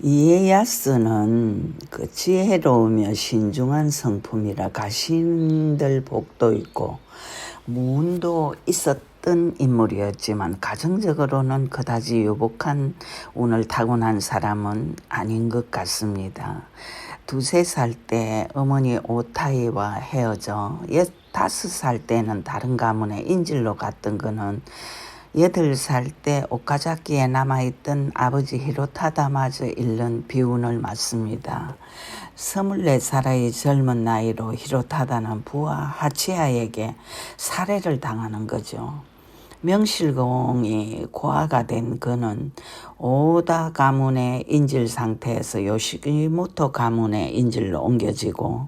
이에야스는 그 지혜로우며 신중한 성품이라 가신들 복도 있고 무운도 있었던 인물이었지만 가정적으로는 그다지 유복한 운을 타고난 사람은 아닌 것 같습니다. 2~3살 때 어머니 오타이와 헤어져 15살 때는 다른 가문에 인질로 갔던 그는 8살 때 오카자키에 남아있던 아버지 히로타다마저 잃는 비운을 맞습니다. 24살의 젊은 나이로 히로타다는 부하 하치야에게 살해를 당하는 거죠. 명실공히 고아가 된 그는 오다 가문의 인질 상태에서 요시모토 가문의 인질로 옮겨지고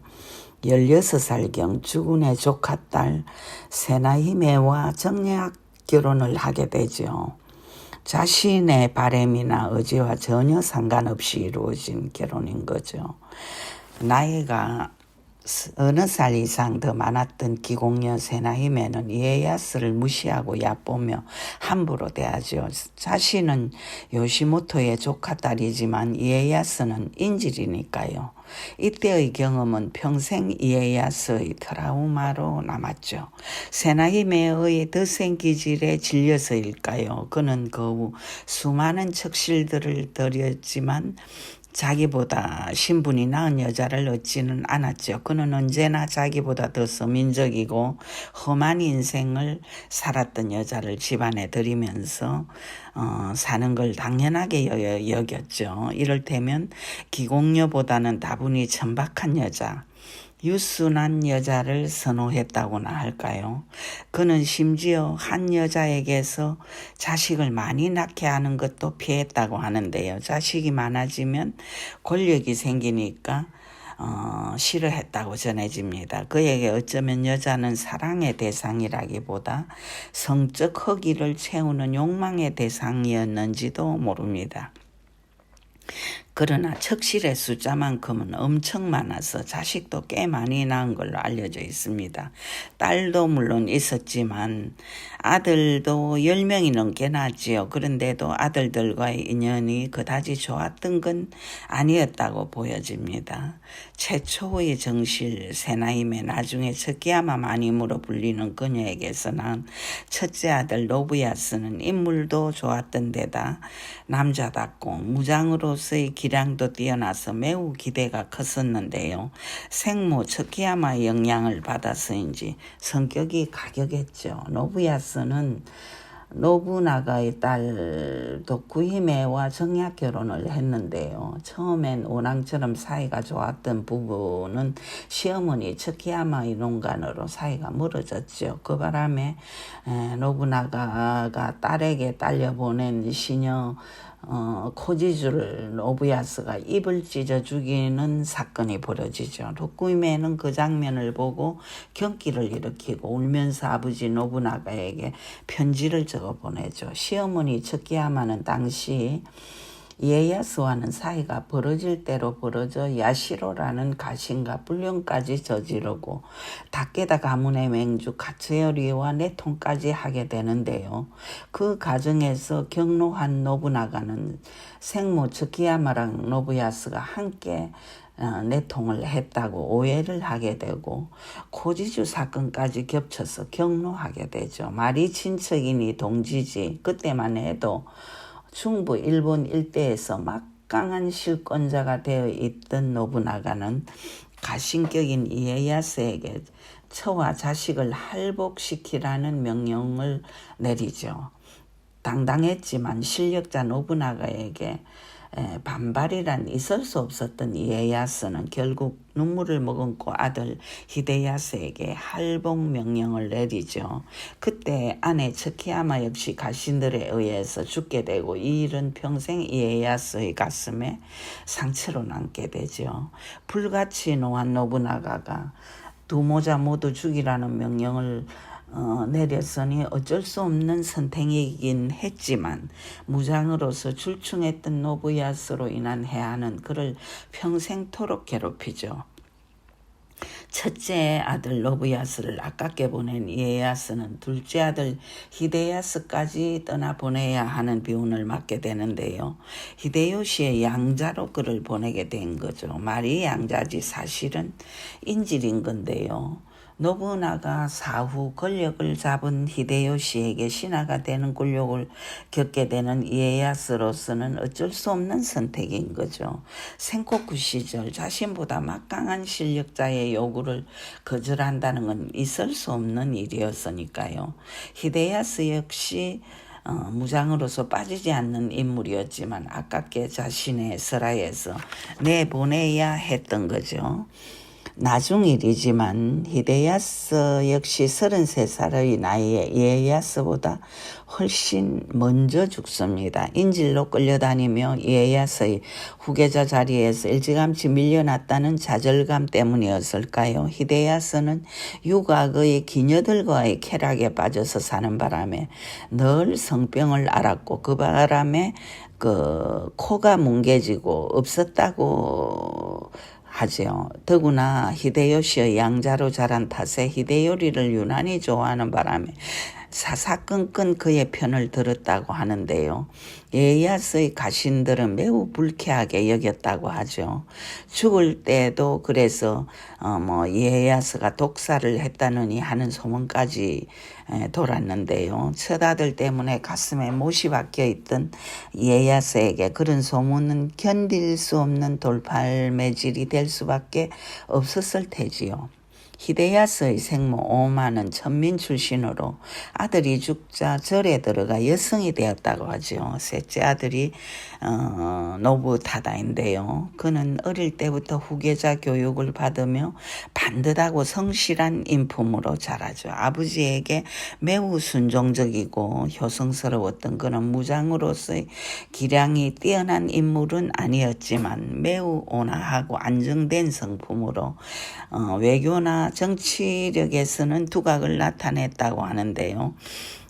16살경 주군의 조카딸 세나히메와 정략 결혼을 하게 되죠. 자신의 바람이나 의지와 전혀 상관없이 이루어진 결혼인 거죠. 나이가 어느 살 이상 더 많았던 기공녀 세나히메는 이에야스를 무시하고 얕보며 함부로 대하죠. 자신은 요시모토의 조카딸이지만 이에야스는 인질이니까요. 이때의 경험은 평생 이에야스의 트라우마로 남았죠. 세나히메의 더센 기질에 질려서일까요? 그는 그 후 수많은 척실들을 벌였지만 자기보다 신분이 나은 여자를 얻지는 않았죠. 그는 언제나 자기보다 더 서민적이고 험한 인생을 살았던 여자를 집안에 들이면서 사는 걸 당연하게 여겼죠. 이를테면 기공녀보다는 다분히 천박한 여자, 유순한 여자를 선호했다고나 할까요? 그는 심지어 한 여자에게서 자식을 많이 낳게 하는 것도 피했다고 하는데요. 자식이 많아지면 권력이 생기니까 싫어했다고 전해집니다. 그에게 어쩌면 여자는 사랑의 대상이라기보다 성적 허기를 채우는 욕망의 대상이었는지도 모릅니다. 그러나 척실의 숫자만큼은 엄청 많아서 자식도 꽤 많이 낳은 걸로 알려져 있습니다. 딸도 물론 있었지만 아들도 10명이 넘게 낳았지요. 그런데도 아들들과의 인연이 그다지 좋았던 건 아니었다고 보여집니다. 최초의 정실 세나히메 나중에 츠키야마 마님으로 불리는 그녀에게서 난 첫째 아들 노부야스는 인물도 좋았던 데다 남자답고 무장으로서의 기량도 뛰어나서 매우 기대가 컸었는데요. 생모 츠키야마의 영향을 받아서인지 성격이 가격했죠. 노부야스는 노부나가의 딸 도쿠히메와 정략 결혼을 했는데요. 처음엔 원앙처럼 사이가 좋았던 부부는 시어머니 츠키야마의 농간으로 사이가 멀어졌죠. 그 바람에 노부나가가 딸에게 딸려보낸 시녀 코지주를 노부야스가 입을 찢어 죽이는 사건이 벌어지죠. 도쿠히메는 그 장면을 보고 경기를 일으키고 울면서 아버지 노부나가에게 편지를 적어 보내죠. 시어머니 츠키야마는 당시 이에야스와는 사이가 벌어질 대로 벌어져 야시로라는 가신과 불륜까지 저지르고 다케다 가문의 맹주 카츠요리와 내통까지 하게 되는데요. 그 과정에서 경로한 노부나가는 생모 츠키야마랑 노부야스가 함께 내통을 했다고 오해를 하게 되고 코지주 사건까지 겹쳐서 경로하게 되죠. 말이 친척이니 동지지. 그때만 해도 중부 일본 일대에서 막강한 실권자가 되어 있던 노부나가는 가신격인 이에야스에게 처와 자식을 할복시키라는 명령을 내리죠. 당당했지만 실력자 노부나가에게 반발이란 있을 수 없었던 이에야스는 결국 눈물을 머금고 아들 히데야스에게 할복 명령을 내리죠. 그때 아내 츠키야마 역시 가신들에 의해서 죽게 되고 이 일은 평생 이에야스의 가슴에 상처로 남게 되죠. 불같이 노한 노부나가가 두 모자 모두 죽이라는 명령을 내렸으니 어쩔 수 없는 선택이긴 했지만 무장으로서 출중했던 노부야스로 인한 해안은 그를 평생토록 괴롭히죠. 첫째 아들 노부야스를 아깝게 보낸 이에야스는 둘째 아들 히데야스까지 떠나보내야 하는 비운을 맞게 되는데요. 히데요시의 양자로 그를 보내게 된 거죠. 말이 양자지 사실은 인질인 건데요. 노부나가 사후 권력을 잡은 히데요시에게 신하가 되는 굴욕을 겪게 되는 이에야스로서는 어쩔 수 없는 선택인 거죠. 생코쿠 시절 자신보다 막강한 실력자의 요구를 거절한다는 건 있을 수 없는 일이었으니까요. 히데야스 역시 무장으로서 빠지지 않는 인물이었지만 아깝게 자신의 설화에서 내보내야 했던 거죠. 나중 일이지만 히데야스 역시 33살의 나이에 이에야스보다 훨씬 먼저 죽습니다. 인질로 끌려다니며 이에야스의 후계자 자리에서 일찌감치 밀려났다는 좌절감 때문이었을까요? 히데야스는 유각의 기녀들과의 쾌락에 빠져서 사는 바람에 늘 성병을 앓았고 그 바람에 코가 뭉개지고 없었다고 하죠. 더구나 히데요시의 양자로 자란 탓에 히데요리를 유난히 좋아하는 바람에 사사건건 그의 편을 들었다고 하는데요. 이에야스의 가신들은 매우 불쾌하게 여겼다고 하죠. 죽을 때도 그래서 이에야스가 독사를 했다느니 하는 소문까지 돌았는데요. 처다들 때문에 가슴에 못이 박혀 있던 이에야스에게 그런 소문은 견딜 수 없는 돌팔매질이 될 수밖에 없었을 테지요. 히데야스의 생모 오마는 천민 출신으로 아들이 죽자 절에 들어가 여성이 되었다고 하죠. 셋째 아들이 노부타다인데요. 그는 어릴 때부터 후계자 교육을 받으며 반듯하고 성실한 인품으로 자라죠. 아버지에게 매우 순종적이고 효성스러웠던 그는 무장으로서의 기량이 뛰어난 인물은 아니었지만 매우 온화하고 안정된 성품으로 외교나 정치력에서는 두각을 나타냈다고 하는데요.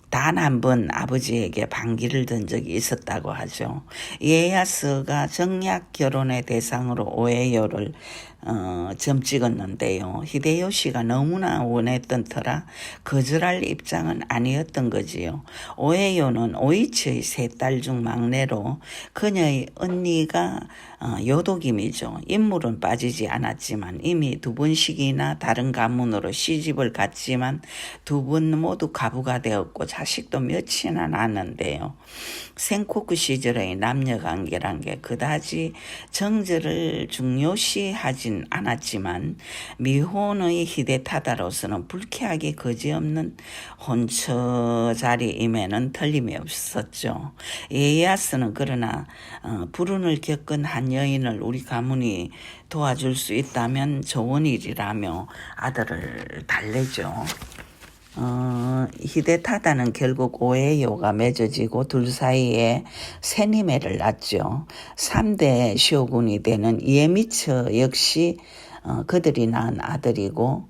단 한 번 아버지에게 반기를 든 적이 있었다고 하죠. 이에야스가 정략 결혼의 대상으로 오에요를 점 찍었는데요. 히데요시가 너무나 원했던 터라 거절할 입장은 아니었던 거지요. 오에요는 오이치의 세 딸 중 막내로 그녀의 언니가 요도김이죠. 인물은 빠지지 않았지만 이미 두 번씩이나 다른 가문으로 시집을 갔지만 두 분 모두 가부가 되었고 자식도 몇이나 낳았는데요. 생코쿠 시절의 남녀관계란 게 그다지 정절을 중요시하진 않았지만 미혼의 히데타다로서는 불쾌하기 그지없는 혼처 자리임에는 틀림이 없었죠. 이에야스는 그러나 불운을 겪은 한 여인을 우리 가문이 도와줄 수 있다면 좋은 일이라며 아들을 달래죠. 히데타다는 결국 오에요가 맺어지고 둘 사이에 세니메를 낳죠. 3대 쇼군이 되는 이에미츠 역시 그들이 낳은 아들이고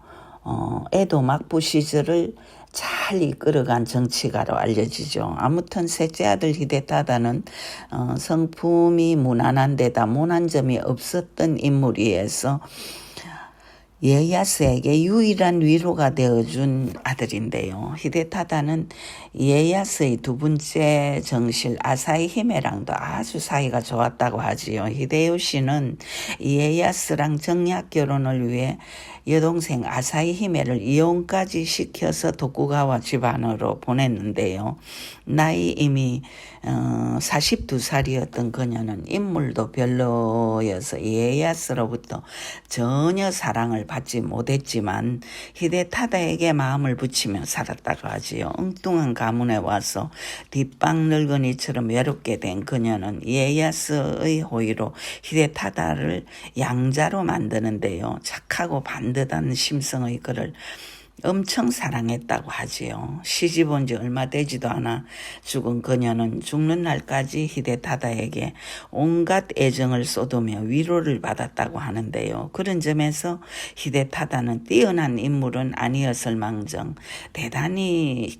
에도 막부 시절을 잘 이끌어간 정치가로 알려지죠. 아무튼 셋째 아들 히데타다는 성품이 무난한 데다 모난 점이 없었던 인물이어서 이에야스에게 유일한 위로가 되어준 아들인데요. 히데타다는 이에야스의 두 번째 정실 아사히 히메랑도 아주 사이가 좋았다고 하지요. 히데요시는 이에야스랑 정략 결혼을 위해 여동생 아사히 히메를 이혼까지 시켜서 도쿠가와 집안으로 보냈는데요. 나이 이미 42살이었던 그녀는 인물도 별로여서 이에야스로부터 전혀 사랑을 받지 못했지만 히데타다에게 마음을 붙이며 살았다고 하지요. 엉뚱한 가문에 와서 뒷방 늙은이처럼 외롭게 된 그녀는 이에야스의 호의로 히데타다를 양자로 만드는데요. 착하고 반듯한 심성의 그를 엄청 사랑했다고 하지요. 시집 온 지 얼마 되지도 않아 죽은 그녀는 죽는 날까지 히데타다에게 온갖 애정을 쏟으며 위로를 받았다고 하는데요. 그런 점에서 히데타다는 뛰어난 인물은 아니었을 망정 대단히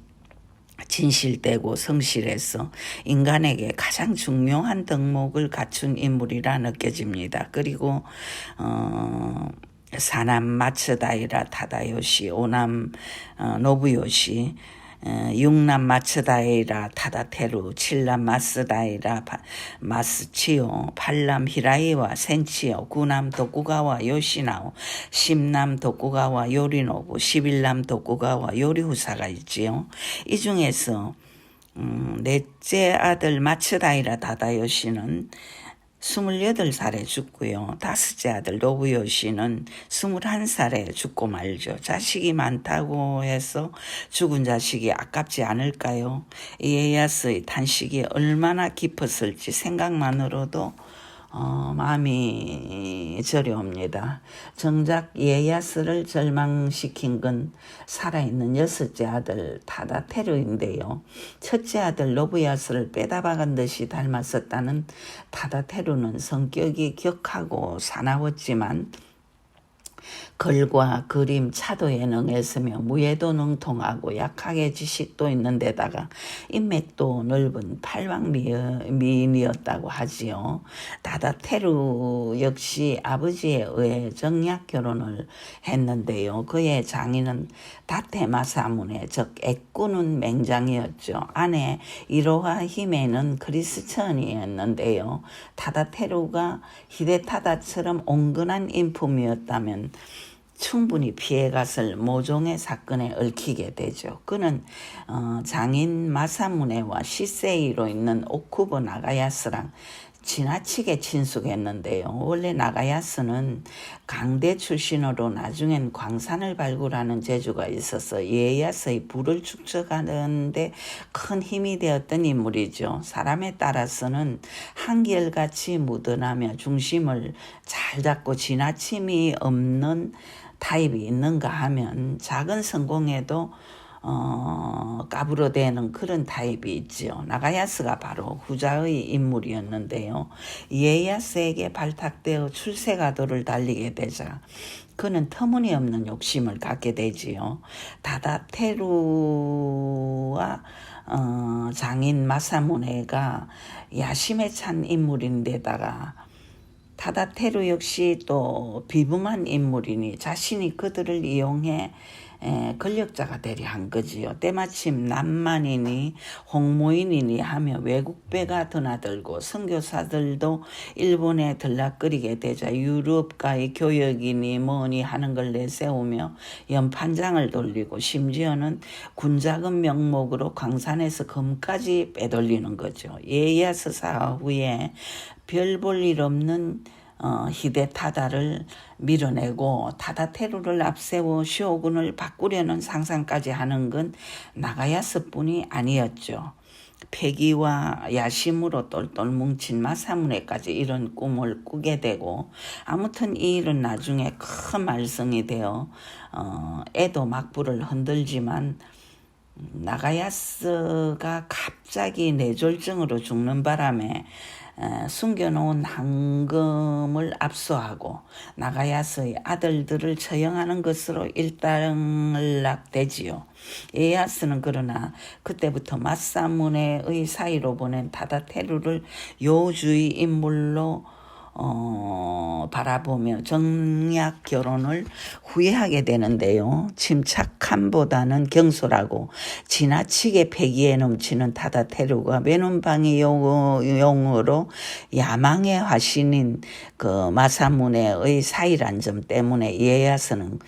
진실되고 성실해서 인간에게 가장 중요한 덕목을 갖춘 인물이라 느껴집니다. 그리고 사남 마츠다이라 타다요시, 오남 노부요시, 육남 마츠다이라 타다테루, 칠남 마스다이라 마스치오, 팔남 히라이와 센치오, 구남 도쿠가와 요시나오, 십남 도쿠가와 요리노부, 십일남 도쿠가와 요리후사가 있지요. 이 중에서 넷째 아들 마츠다이라 다다요시는 28살에 죽고요. 다섯째 아들 노부요시는 21살에 죽고 말죠. 자식이 많다고 해서 죽은 자식이 아깝지 않을까요? 이에야스의 탄식이 얼마나 깊었을지 생각만으로도 마음이 저려옵니다. 정작 이에야스를 절망시킨 건 살아있는 여섯째 아들 타다테루인데요. 첫째 아들 노부야스를 빼다박은 듯이 닮았었다는 타다테루는 성격이 격하고 사나웠지만 글과 그림, 차도에 능했으며 무예도 능통하고 약하게 지식도 있는 데다가 인맥도 넓은 팔방미인이었다고 하지요. 타다테루 역시 아버지에 의해 정략 결혼을 했는데요. 그의 장인은 다테마사문의 즉 애꾸는 맹장이었죠. 아내 이로하 히메는 크리스천이었는데요. 타다테루가 히데타다처럼 온건한 인품이었다면 충분히 피해갔을 모종의 사건에 얽히게 되죠. 그는 장인 마사무네와 시세이로 있는 오쿠보 나가야스랑 지나치게 친숙했는데요. 원래 나가야스는 강대 출신으로 나중엔 광산을 발굴하는 재주가 있어서 이에야스의 부를 축적하는데 큰 힘이 되었던 인물이죠. 사람에 따라서는 한결같이 무던하며 중심을 잘 잡고 지나침이 없는 타입이 있는가 하면 작은 성공에도 까불어대는 그런 타입이 있죠. 나가야스가 바로 후자의 인물이었는데요. 이에야스에게 발탁되어 출세가도를 달리게 되자 그는 터무니없는 욕심을 갖게 되지요. 타다테루와 장인 마사무네가 야심에 찬 인물인데다가 타다테루 역시 또 비범한 인물이니 자신이 그들을 이용해 권력자가 되려 한 거지요. 때마침 남만이니 홍모인이니 하며 외국배가 드나들고 선교사들도 일본에 들락거리게 되자 유럽과의 교역이니 뭐니 하는 걸 내세우며 연판장을 돌리고 심지어는 군자금 명목으로 광산에서 금까지 빼돌리는 거죠. 이에야스 사후에 별 볼 일 없는 히데타다를 밀어내고 타다테루를 앞세워 쇼군을 바꾸려는 상상까지 하는 건 나가야스뿐이 아니었죠. 패기와 야심으로 똘똘 뭉친 마사무네까지 이런 꿈을 꾸게 되고 아무튼 이 일은 나중에 큰 말썽이 되어 에도 막부를 흔들지만 나가야스가 갑자기 뇌졸중으로 죽는 바람에 숨겨놓은 황금을 압수하고 나가야스의 아들들을 처형하는 것으로 일단락되지요. 이에야스는 그러나 그때부터 마사무네의 사이로 보낸 타다테루를 요주의 인물로 바라보며 정략 결혼을 후회하게 되는데요. 침착함보다는 경솔하고 지나치게 패기에 넘치는 타다테루가 매눈방이 용으로 야망의 화신인 그 마사무네의 사이란 점 때문에 이에야스는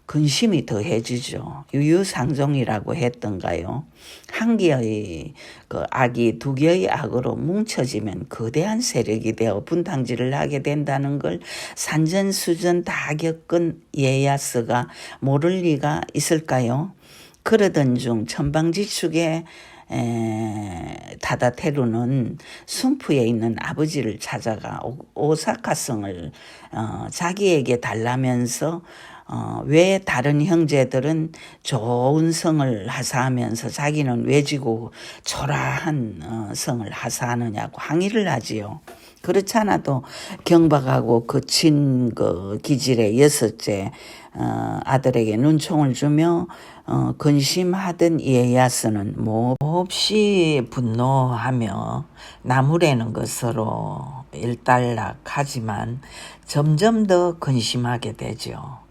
근심이 더해지죠. 유유상종이라고 했던가요. 한 개의 그 악이 두 개의 악으로 뭉쳐지면 거대한 세력이 되어 분탕질을 하게 된다는 걸 산전수전 다 겪은 이에야스가 모를 리가 있을까요? 그러던 중 천방지축의 타다테루는 순푸에 있는 아버지를 찾아가 오사카성을 자기에게 달라면서 왜 다른 형제들은 좋은 성을 하사하면서 자기는 외지고 초라한 성을 하사하느냐고 항의를 하지요. 그렇지 않아도 경박하고 거친 그 기질의 여섯째 아들에게 눈총을 주며 근심하던 이에야스는 몹시 분노하며 나무라는 것으로 일단락하지만 점점 더 근심하게 되죠.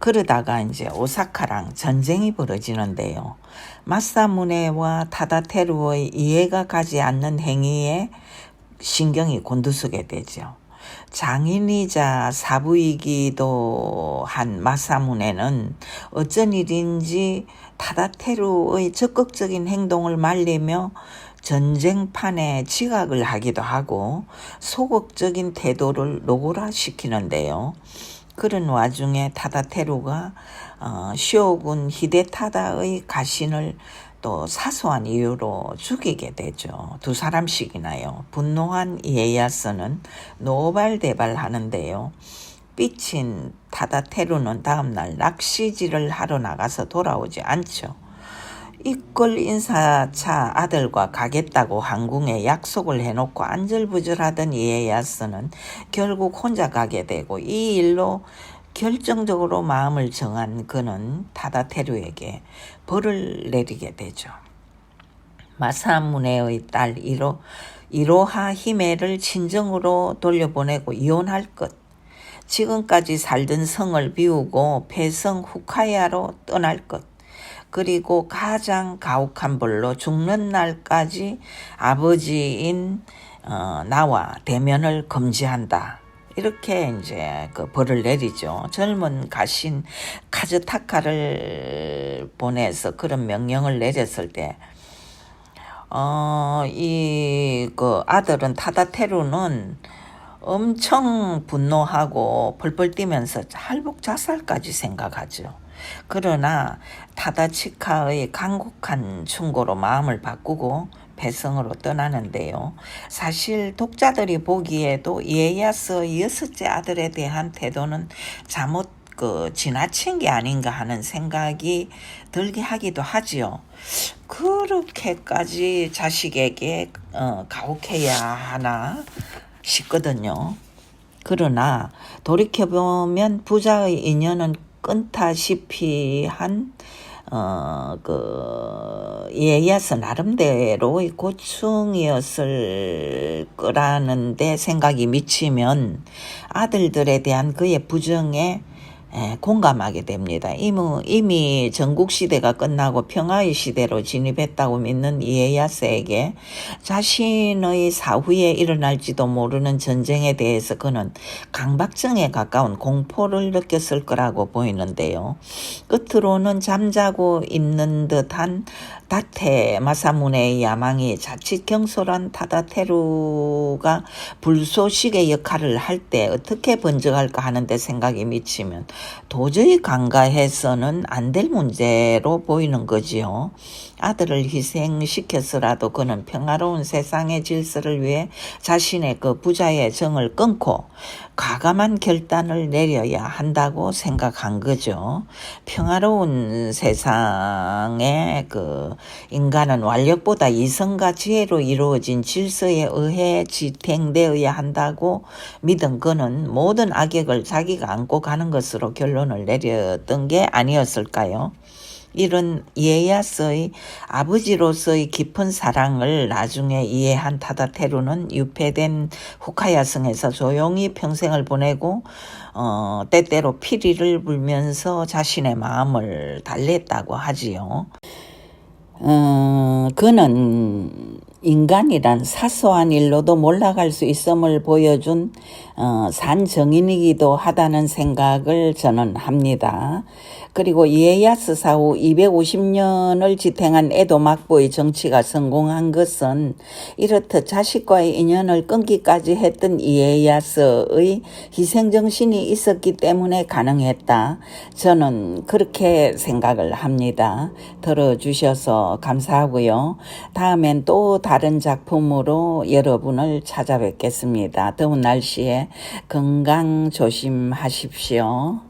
그러다가 이제 오사카랑 전쟁이 벌어지는데요. 마사무네와 타다테루의 이해가 가지 않는 행위에 신경이 곤두서게 되죠. 장인이자 사부이기도 한 마사무네는 어쩐 일인지 타다테루의 적극적인 행동을 말리며 전쟁판에 지각을 하기도 하고 소극적인 태도를 노골화시키는데요. 그런 와중에 타다테루가 쇼군 히데타다의 가신을 또 사소한 이유로 죽이게 되죠. 두 사람씩이나요. 분노한 이에야스는 노발대발하는데요. 삐친 타다테루는 다음날 낚시질을 하러 나가서 돌아오지 않죠. 이끌 인사차 아들과 가겠다고 항궁에 약속을 해놓고 안절부절하던 이에야스는 결국 혼자 가게 되고 이 일로 결정적으로 마음을 정한 그는 타다테루에게 벌을 내리게 되죠. 마사무네의 딸 이로하 히메를 친정으로 돌려보내고 이혼할 것, 지금까지 살던 성을 비우고 폐성 후카야로 떠날 것, 그리고 가장 가혹한 벌로 죽는 날까지 아버지인 나와 대면을 금지한다. 이렇게 이제 그 벌을 내리죠. 젊은 가신 카즈타카를 보내서 그런 명령을 내렸을 때, 그 아들은 타다테루는 엄청 분노하고 펄펄 뛰면서 할복 자살까지 생각하죠. 그러나 타다치카의 간곡한 충고로 마음을 바꾸고 배성으로 떠나는데요. 사실 독자들이 보기에도 이에야스의 6째 아들에 대한 태도는 잘못 지나친 게 아닌가 하는 생각이 들게 하기도 하지요. 그렇게까지 자식에게 가혹해야 하나 싶거든요. 그러나 돌이켜보면 부자의 인연은 끊다시피 한 이에야스 나름대로의 고충이었을 거라는데 생각이 미치면 아들들에 대한 그의 부정에 공감하게 됩니다. 이미 전국시대가 끝나고 평화의 시대로 진입했다고 믿는 이에야스에게 자신의 사후에 일어날지도 모르는 전쟁에 대해서 그는 강박증에 가까운 공포를 느꼈을 거라고 보이는데요. 끝으로는 잠자고 있는 듯한 다테 마사무네의 야망이 자칫 경솔한 타다테루가 불쏘시개 역할을 할 때 어떻게 번져갈까 하는데 생각이 미치면 도저히 간과해서는 안 될 문제로 보이는 거지요. 아들을 희생시켜서라도 그는 평화로운 세상의 질서를 위해 자신의 그 부자의 정을 끊고 과감한 결단을 내려야 한다고 생각한 거죠. 평화로운 세상에 인간은 완력보다 이성과 지혜로 이루어진 질서에 의해 지탱되어야 한다고 믿은 그는 모든 악역을 자기가 안고 가는 것으로 결론을 내렸던 게 아니었을까요? 이런 이에야스의 아버지로서의 깊은 사랑을 나중에 이해한 타다테루는 유폐된 후카야성에서 조용히 평생을 보내고 때때로 피리를 불면서 자신의 마음을 달랬다고 하지요. 그는 인간이란 사소한 일로도 몰락할 수 있음을 보여준 산정인이기도 하다는 생각을 저는 합니다. 그리고 이에야스 사후 250년을 지탱한 에도 막부의 정치가 성공한 것은 이렇듯 자식과의 인연을 끊기까지 했던 이에야스의 희생정신이 있었기 때문에 가능했다. 저는 그렇게 생각을 합니다. 들어주셔서 감사하고요. 다음엔 또 다른 작품으로 여러분을 찾아뵙겠습니다. 더운 날씨에 건강 조심하십시오.